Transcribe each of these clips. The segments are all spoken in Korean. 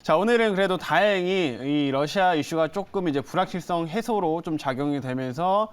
자, 오늘은 그래도 다행히 이 러시아 이슈가 조금 이제 불확실성 해소로 좀 작용이 되면서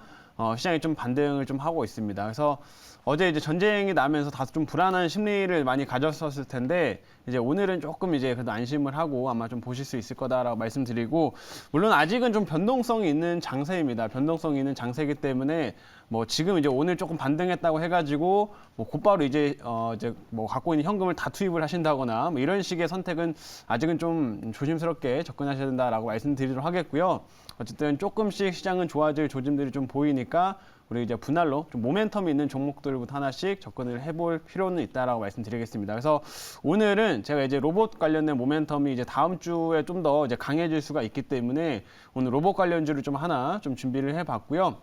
시장이 좀 반등을 좀 하고 있습니다. 그래서 어제 이제 전쟁이 나면서 다소 좀 불안한 심리를 많이 가졌었을 텐데 이제 오늘은 조금 이제 그래도 안심을 하고 아마 좀 보실 수 있을 거다라고 말씀드리고, 물론 아직은 좀 변동성이 있는 장세입니다. 변동성이 있는 장세이기 때문에 뭐 지금 이제 오늘 조금 반등했다고 해가지고 뭐 곧바로 이제 이제 뭐 갖고 있는 현금을 다 투입을 하신다거나 뭐 이런 식의 선택은 아직은 좀 조심스럽게 접근하셔야 된다라고 말씀드리도록 하겠고요. 어쨌든 조금씩 시장은 좋아질 조짐들이 좀 보이니까 우리 이제 분할로 좀 모멘텀이 있는 종목들부터 하나씩 접근을 해볼 필요는 있다라고 말씀드리겠습니다. 그래서 오늘은 제가 이제 로봇 관련된 모멘텀이 이제 다음 주에 좀 더 이제 강해질 수가 있기 때문에 오늘 로봇 관련주를 좀 하나 좀 준비를 해봤고요.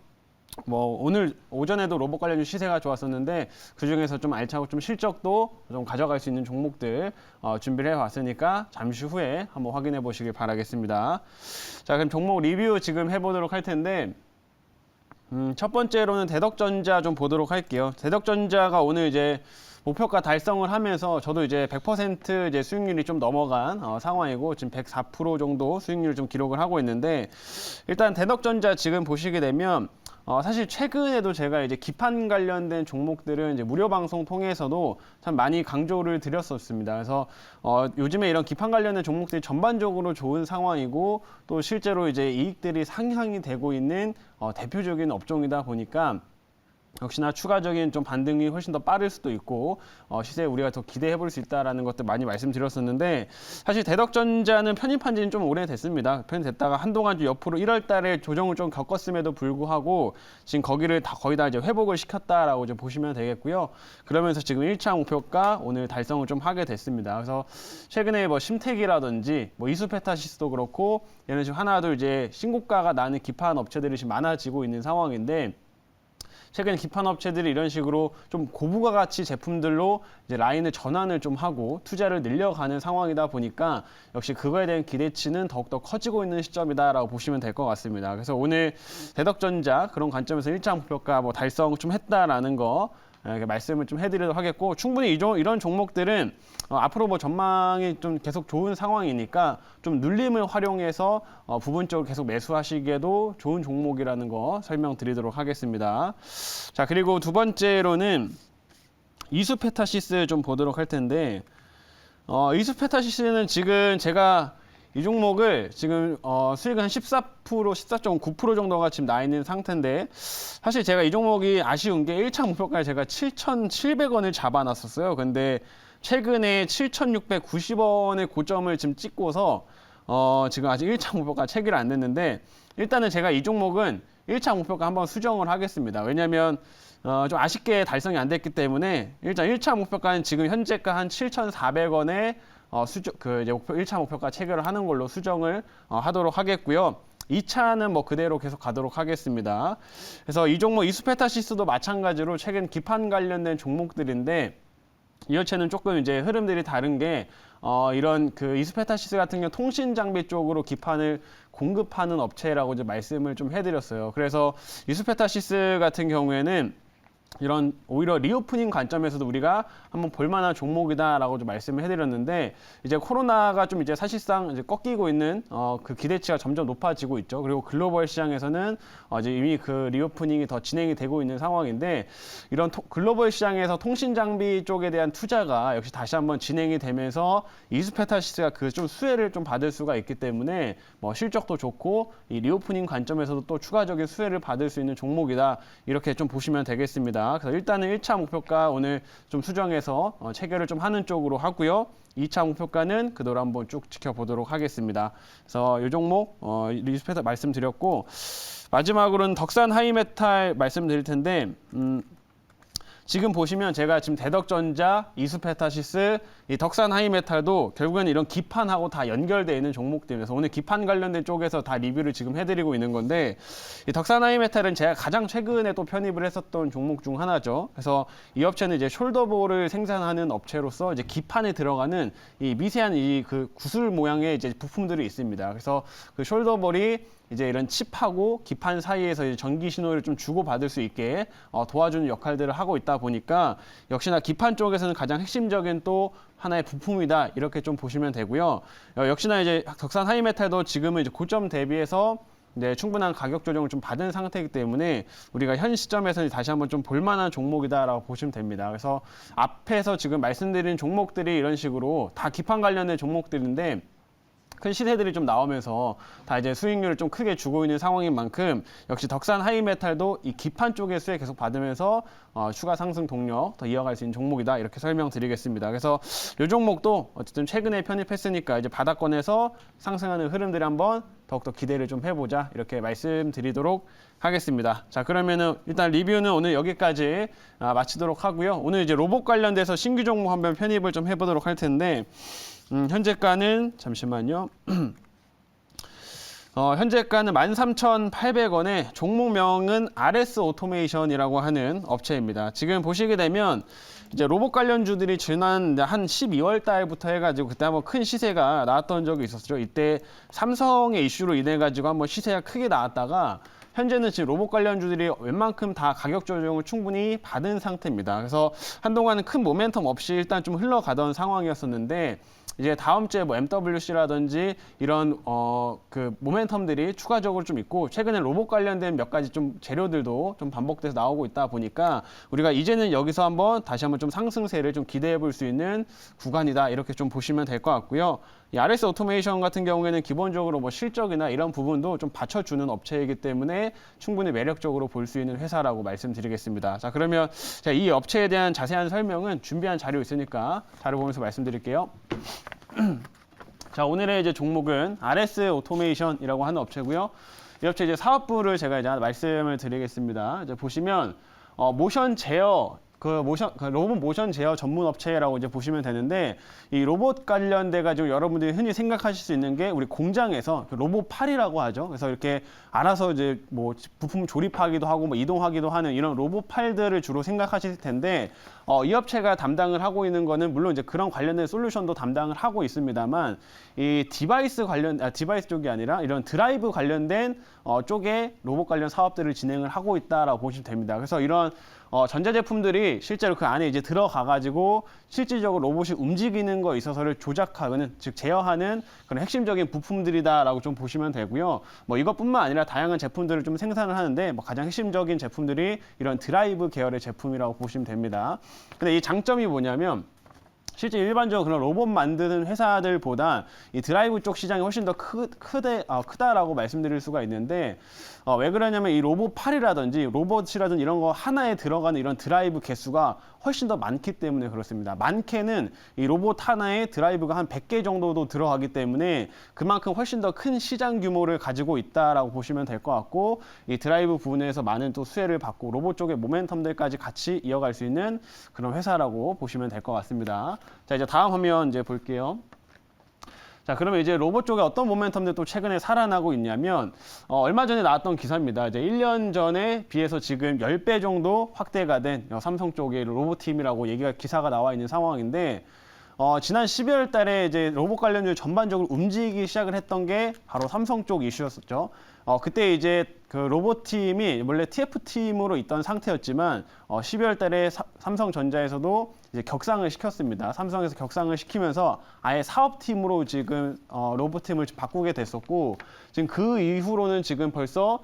뭐 오늘 오전에도 로봇 관련주 시세가 좋았었는데 그 중에서 좀 알차고 좀 실적도 좀 가져갈 수 있는 종목들 준비를 해봤으니까 잠시 후에 한번 확인해 보시길 바라겠습니다. 자, 그럼 종목 리뷰 지금 해보도록 할 텐데. 첫 번째로는 대덕전자 좀 보도록 할게요. 대덕전자가 오늘 이제 목표가 달성을 하면서 저도 이제 100% 이제 수익률이 좀 넘어간 상황이고 지금 104% 정도 수익률을 좀 기록을 하고 있는데, 일단 대덕전자 지금 보시게 되면 사실 최근에도 제가 이제 기판 관련된 종목들은 이제 무료 방송 통해서도 참 많이 강조를 드렸었습니다. 그래서 요즘에 이런 기판 관련된 종목들이 전반적으로 좋은 상황이고 또 실제로 이제 이익들이 상향이 되고 있는 대표적인 업종이다 보니까 역시나 추가적인 좀 반등이 훨씬 더 빠를 수도 있고 시세에 우리가 더 기대해 볼 수 있다라는 것들 많이 말씀드렸었는데, 사실 대덕전자는 편입한 지는 좀 오래됐습니다. 편입됐다가 한동안 좀 옆으로 1월 달에 조정을 좀 겪었음에도 불구하고 지금 거기를 다 거의 다 이제 회복을 시켰다라고 좀 보시면 되겠고요. 그러면서 지금 1차 목표가 오늘 달성을 좀 하게 됐습니다. 그래서 최근에 뭐 심택이라든지 뭐 이수페타시스도 그렇고 얘는 지금 하나둘 이제 신고가가 나는 기판 업체들이 지금 많아지고 있는 상황인데, 최근 기판 업체들이 이런 식으로 좀 고부가 가치 제품들로 이제 라인을 전환을 좀 하고 투자를 늘려가는 상황이다 보니까 역시 그거에 대한 기대치는 더욱더 커지고 있는 시점이다라고 보시면 될 것 같습니다. 그래서 오늘 대덕전자 그런 관점에서 1차 목표가 뭐 달성 좀 했다라는 거 이렇게 말씀을 좀 해드리도록 하겠고, 충분히 이런 종목들은 앞으로 뭐 전망이 좀 계속 좋은 상황이니까 좀 눌림을 활용해서 부분적으로 계속 매수하시기에도 좋은 종목이라는 거 설명드리도록 하겠습니다. 자, 그리고 두 번째로는 이수페타시스 좀 보도록 할 텐데, 이수페타시스는 지금 제가 이 종목을 지금 수익은 한 14%, 14.9% 정도가 지금 나 있는 상태인데, 사실 제가 이 종목이 아쉬운 게 1차 목표가에 제가 7,700원을 잡아놨었어요. 근데 최근에 7,690원의 고점을 지금 찍고서 지금 아직 1차 목표가 체결이 안 됐는데, 일단은 제가 이 종목은 1차 목표가 한번 수정을 하겠습니다. 왜냐면 좀 아쉽게 달성이 안 됐기 때문에 일단 1차 목표가는 지금 현재가 한 7,400원에 이제 1차 목표가 체결을 하는 걸로 수정을 하도록 하겠고요. 2차는 뭐 그대로 계속 가도록 하겠습니다. 그래서 이 종목 이수페타시스도 마찬가지로 최근 기판 관련된 종목들인데, 이 업체는 조금 이제 흐름들이 다른 게 이런 그 이수페타시스 같은 경우 통신 장비 쪽으로 기판을 공급하는 업체라고 이제 말씀을 좀 해드렸어요. 그래서 이수페타시스 같은 경우에는 이런 오히려 리오프닝 관점에서도 우리가 한번 볼만한 종목이다라고 좀 말씀을 해드렸는데, 이제 코로나가 좀 이제 사실상 이제 꺾이고 있는 그 기대치가 점점 높아지고 있죠. 그리고 글로벌 시장에서는 이제 이미 그 리오프닝이 더 진행이 되고 있는 상황인데, 이런 글로벌 시장에서 통신 장비 쪽에 대한 투자가 역시 다시 한번 진행이 되면서 이수페타시스가 그 좀 수혜를 좀 받을 수가 있기 때문에 뭐 실적도 좋고 이 리오프닝 관점에서도 또 추가적인 수혜를 받을 수 있는 종목이다, 이렇게 좀 보시면 되겠습니다. 그래서 일단은 1차 목표가 오늘 좀 수정해서 체결을 좀 하는 쪽으로 하고요. 2차 목표가는 그대로 한번 쭉 지켜보도록 하겠습니다. 그래서 이 종목 리스펙트 말씀드렸고, 마지막으로는 덕산 하이메탈 말씀드릴 텐데, 지금 보시면 제가 지금 대덕전자, 이수페타시스, 이 덕산 하이메탈도 결국에는 이런 기판하고 다 연결되어 있는 종목들이라서 오늘 기판 관련된 쪽에서 다 리뷰를 지금 해드리고 있는 건데, 이 덕산 하이메탈은 제가 가장 최근에 또 편입을 했었던 종목 중 하나죠. 그래서 이 업체는 이제 숄더볼을 생산하는 업체로서 이제 기판에 들어가는 이 미세한 이 그 구슬 모양의 이제 부품들이 있습니다. 그래서 그 숄더볼이 이제 이런 칩하고 기판 사이에서 이제 전기 신호를 좀 주고받을 수 있게 도와주는 역할들을 하고 있다 보니까 역시나 기판 쪽에서는 가장 핵심적인 또 하나의 부품이다 이렇게 좀 보시면 되고요. 역시나 이제 덕산 하이메탈도 지금은 이제 고점 대비해서 네, 충분한 가격 조정을 좀 받은 상태이기 때문에 우리가 현 시점에서는 다시 한번 좀 볼만한 종목이다라고 보시면 됩니다. 그래서 앞에서 지금 말씀드린 종목들이 이런 식으로 다 기판 관련된 종목들인데 큰 시세들이 좀 나오면서 다 이제 수익률을 좀 크게 주고 있는 상황인 만큼 역시 덕산 하이메탈도 이 기판 쪽의 수혜 계속 받으면서 추가 상승 동력 더 이어갈 수 있는 종목이다 이렇게 설명드리겠습니다. 그래서 이 종목도 어쨌든 최근에 편입했으니까 이제 바닥권에서 상승하는 흐름들이 한번 더욱더 기대를 좀 해보자 이렇게 말씀드리도록 하겠습니다. 자, 그러면은 일단 리뷰는 오늘 여기까지 마치도록 하고요. 오늘 이제 로봇 관련돼서 신규 종목 한번 편입을 좀 해보도록 할 텐데 현재가는 잠시만요. 현재가는 13,800원에 종목명은 RS 오토메이션이라고 하는 업체입니다. 지금 보시게 되면 이제 로봇 관련주들이 지난 한 12월 달부터 해가지고 그때 한번 큰 시세가 나왔던 적이 있었죠. 이때 삼성의 이슈로 인해 가지고 한번 시세가 크게 나왔다가 현재는 지금 로봇 관련주들이 웬만큼 다 가격 조정을 충분히 받은 상태입니다. 그래서 한동안은 큰 모멘텀 없이 일단 좀 흘러가던 상황이었었는데 이제 다음 주에 뭐 MWC라든지 이런 그 모멘텀들이 추가적으로 좀 있고 최근에 로봇 관련된 몇 가지 좀 재료들도 좀 반복돼서 나오고 있다 보니까 우리가 이제는 여기서 한번 다시 한번 좀 상승세를 좀 기대해 볼 수 있는 구간이다 이렇게 좀 보시면 될 것 같고요. 이 RS 오토메이션 같은 경우에는 기본적으로 뭐 실적이나 이런 부분도 좀 받쳐주는 업체이기 때문에 충분히 매력적으로 볼 수 있는 회사라고 말씀드리겠습니다. 자, 그러면 제가 이 업체에 대한 자세한 설명은 준비한 자료 있으니까 자료 보면서 말씀드릴게요. 자, 오늘의 이제 종목은 RS 오토메이션이라고 하는 업체고요. 이 업체 이제 사업부를 제가 이제 말씀을 드리겠습니다. 이제 보시면 모션 제어 로봇 모션 제어 전문 업체라고 이제 보시면 되는데 이 로봇 관련돼 가지고 여러분들이 흔히 생각하실 수 있는 게 우리 공장에서 로봇 팔이라고 하죠. 그래서 이렇게 알아서 이제 뭐 부품 조립하기도 하고 뭐 이동하기도 하는 이런 로봇 팔들을 주로 생각하실 텐데 이 업체가 담당을 하고 있는 거는 물론 이제 그런 관련된 솔루션도 담당을 하고 있습니다만 이 디바이스 쪽이 아니라 이런 드라이브 관련된 쪽에 로봇 관련 사업들을 진행을 하고 있다라고 보시면 됩니다. 그래서 이런 전자제품들이 실제로 그 안에 이제 들어가가지고 실질적으로 로봇이 움직이는 거에 있어서를 조작하는, 즉 제어하는 그런 핵심적인 부품들이다라고 좀 보시면 되고요. 뭐 이것뿐만 아니라 다양한 제품들을 좀 생산을 하는데 뭐 가장 핵심적인 제품들이 이런 드라이브 계열의 제품이라고 보시면 됩니다. 근데 이 장점이 뭐냐면 실제 일반적으로 그런 로봇 만드는 회사들보다 이 드라이브 쪽 시장이 훨씬 더 크다라고 말씀드릴 수가 있는데 왜 그러냐면 이 로봇 팔이라든지 로봇이라든지 이런 거 하나에 들어가는 이런 드라이브 개수가 훨씬 더 많기 때문에 그렇습니다. 많게는 이 로봇 하나에 드라이브가 한 100개 정도도 들어가기 때문에 그만큼 훨씬 더 큰 시장 규모를 가지고 있다라고 보시면 될 것 같고 이 드라이브 부분에서 많은 또 수혜를 받고 로봇 쪽의 모멘텀들까지 같이 이어갈 수 있는 그런 회사라고 보시면 될 것 같습니다. 자, 이제 다음 화면 이제 볼게요. 자, 그러면 이제 로봇 쪽에 어떤 모멘텀들 또 최근에 살아나고 있냐면 얼마 전에 나왔던 기사입니다. 이제 1년 전에 비해서 지금 10배 정도 확대가 된 삼성 쪽의 로봇팀이라고 기사가 나와 있는 상황인데 지난 12월 달에 이제 로봇 관련주 전반적으로 움직이기 시작을 했던 게 바로 삼성 쪽 이슈였었죠. 그때 이제 그 로봇팀이 원래 TF팀으로 있던 상태였지만 12월 달에 삼성전자에서도 이제 격상을 시켰습니다. 삼성에서 격상을 시키면서 아예 사업팀으로 지금 로봇팀을 바꾸게 됐었고 지금 그 이후로는 지금 벌써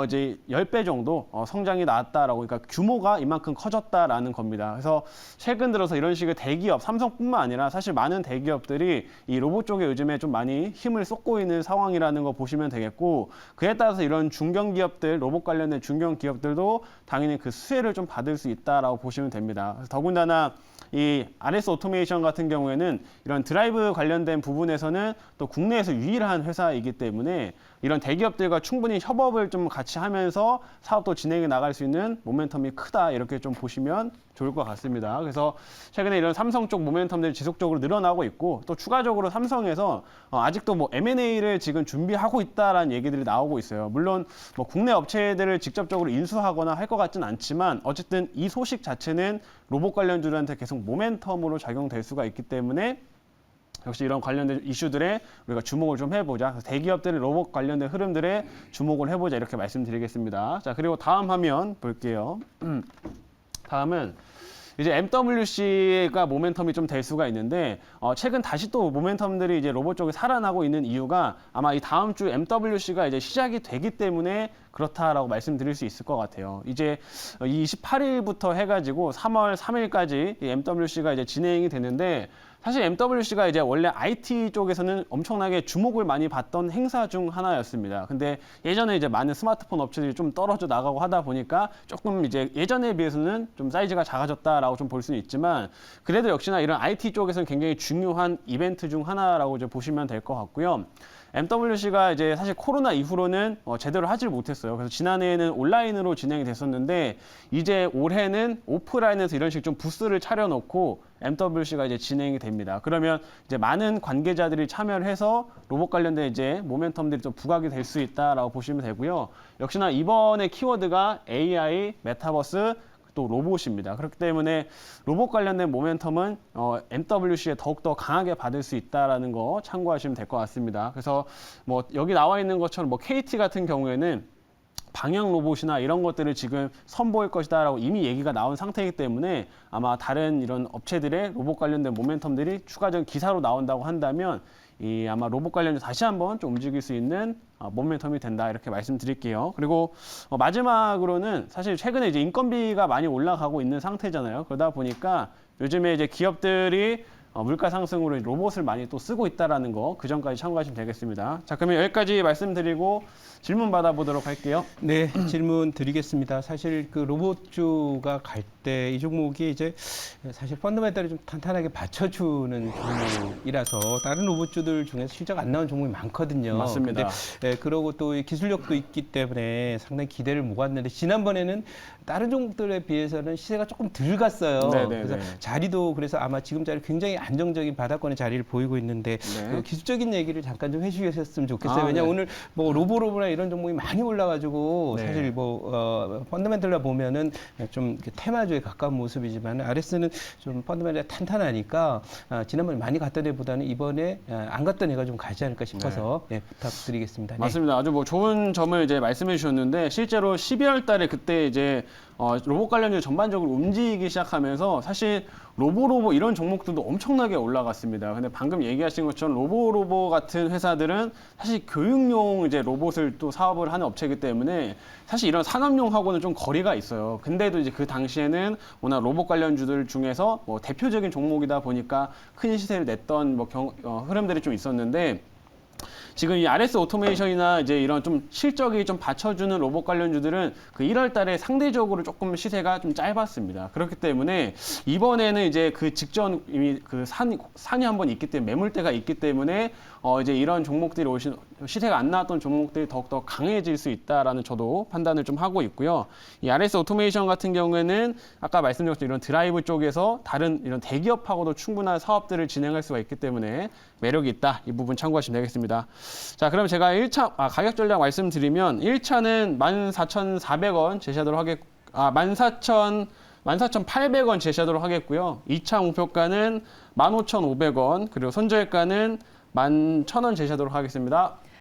이제 10배 정도 성장이 나왔다라고, 그러니까 규모가 이만큼 커졌다라는 겁니다. 그래서 최근 들어서 이런 식의 대기업, 삼성뿐만 아니라 사실 많은 대기업들이 이 로봇 쪽에 요즘에 좀 많이 힘을 쏟고 있는 상황이라는 거 보시면 되겠고 그에 따라서 이런 중견기업들, 로봇 관련된 중견기업들도 당연히 그 수혜를 좀 받을 수 있다라고 보시면 됩니다. 더군다나 이 RS 오토메이션 같은 경우에는 이런 드라이브 관련된 부분에서는 또 국내에서 유일한 회사이기 때문에 이런 대기업들과 충분히 협업을 좀 같이 하면서 사업도 진행해 나갈 수 있는 모멘텀이 크다 이렇게 좀 보시면 좋을 것 같습니다. 그래서 최근에 이런 삼성 쪽 모멘텀들이 지속적으로 늘어나고 있고 또 추가적으로 삼성에서 아직도 뭐 M&A를 지금 준비하고 있다라는 얘기들이 나오고 있어요. 물론 뭐 국내 업체들을 직접적으로 인수하거나 할 것 같지는 않지만 어쨌든 이 소식 자체는 로봇 관련주들한테 계속 모멘텀으로 작용될 수가 있기 때문에 역시 이런 관련된 이슈들에 우리가 주목을 좀 해보자. 대기업들의 로봇 관련된 흐름들에 주목을 해보자 이렇게 말씀드리겠습니다. 자, 그리고 다음 화면 볼게요. 다음은 이제 MWC가 모멘텀이 좀 될 수가 있는데 최근 다시 또 모멘텀들이 이제 로봇 쪽에 살아나고 있는 이유가 아마 이 다음 주 MWC가 이제 시작이 되기 때문에 그렇다라고 말씀드릴 수 있을 것 같아요. 이제 28일부터 해가지고 3월 3일까지 이 MWC가 이제 진행이 되는데 사실 MWC가 이제 원래 IT 쪽에서는 엄청나게 주목을 많이 받던 행사 중 하나였습니다. 근데 예전에 이제 많은 스마트폰 업체들이 좀 떨어져 나가고 하다 보니까 조금 이제 예전에 비해서는 좀 사이즈가 작아졌다라고 좀 볼 수는 있지만 그래도 역시나 이런 IT 쪽에서는 굉장히 중요한 이벤트 중 하나라고 이제 보시면 될 것 같고요. MWC가 이제 사실 코로나 이후로는 제대로 하질 못했어요. 그래서 지난해에는 온라인으로 진행이 됐었는데 이제 올해는 오프라인에서 이런 식으로 좀 부스를 차려놓고 MWC가 이제 진행이 됩니다. 그러면 이제 많은 관계자들이 참여를 해서 로봇 관련된 이제 모멘텀들이 좀 부각이 될 수 있다라고 보시면 되고요. 역시나 이번에 키워드가 AI, 메타버스, 또 로봇입니다. 그렇기 때문에 로봇 관련된 모멘텀은 MWC에 더욱더 강하게 받을 수 있다는 거 참고하시면 될 것 같습니다. 그래서 뭐 여기 나와 있는 것처럼 뭐 KT 같은 경우에는 방역 로봇이나 이런 것들을 지금 선보일 것이다라고 이미 얘기가 나온 상태이기 때문에 아마 다른 이런 업체들의 로봇 관련된 모멘텀들이 추가적인 기사로 나온다고 한다면 아마 로봇 관련해서 다시 한번 좀 움직일 수 있는 모멘텀이 된다 이렇게 말씀드릴게요. 그리고 마지막으로는 사실 최근에 이제 인건비가 많이 올라가고 있는 상태잖아요. 그러다 보니까 요즘에 이제 기업들이 물가 상승으로 로봇을 많이 또 쓰고 있다라는 거 그 점까지 참고하시면 되겠습니다. 자, 그러면 여기까지 말씀드리고 질문 받아보도록 할게요. 네, 질문 드리겠습니다. 사실 그 로봇주가 갈 때 이 종목이 이제 사실 펀더멘털을 좀 탄탄하게 받쳐주는 종목이라서 다른 로봇주들 중에서 실적 안 나온 종목이 많거든요. 맞습니다. 근데 그러고 또 기술력도 있기 때문에 상당히 기대를 모았는데 지난번에는 다른 종목들에 비해서는 시세가 조금 덜 갔어요. 네네네. 그래서 자리도 그래서 아마 지금 자리 굉장히 안정적인 바닥권의 자리를 보이고 있는데 네. 그 기술적인 얘기를 잠깐 좀 해주셨으면 좋겠어요. 아, 왜냐하면 네. 오늘 뭐 로보나 이런 종목이 많이 올라가지고 네. 사실 뭐 펀더멘털로 보면은 좀 테마주에 가까운 모습이지만 RS는 좀 펀더멘털이 탄탄하니까 지난번에 많이 갔던 애보다는 이번에 안 갔던 애가 좀 가지 않을까 싶어서 네, 부탁드리겠습니다. 네. 맞습니다. 아주 뭐 좋은 점을 이제 말씀해 주셨는데 실제로 12월 달에 그때 이제 로봇 관련주 전반적으로 움직이기 시작하면서 사실 로보 이런 종목들도 엄청나게 올라갔습니다. 근데 방금 얘기하신 것처럼 로보 같은 회사들은 사실 교육용 이제 로봇을 또 사업을 하는 업체이기 때문에 사실 이런 산업용하고는 좀 거리가 있어요. 근데도 이제 그 당시에는 워낙 로봇 관련주들 중에서 뭐 대표적인 종목이다 보니까 큰 시세를 냈던 뭐 흐름들이 좀 있었는데 지금 이 RS 오토메이션이나 이제 이런 좀 실적이 좀 받쳐주는 로봇 관련주들은 그 1월 달에 상대적으로 조금 시세가 좀 짧았습니다. 그렇기 때문에 이번에는 이제 그 직전 이미 그 산이 한번 있기 때문에 매물대가 있기 때문에 이제 이런 종목들이 시세가 안 나왔던 종목들이 더욱더 강해질 수 있다라는 저도 판단을 좀 하고 있고요. 이 RS 오토메이션 같은 경우에는 아까 말씀드렸던 이런 드라이브 쪽에서 다른 이런 대기업하고도 충분한 사업들을 진행할 수가 있기 때문에 매력이 있다. 이 부분 참고하시면 되겠습니다. 자, 그럼 제가 1차 가격 전략 말씀드리면 1차는 14,400원 제시하도록 하겠고 14,800원 제시하도록 하겠고요. 2차 목표가는 15,500원, 그리고 손절가는 11,000원 제시하도록 하겠습니다.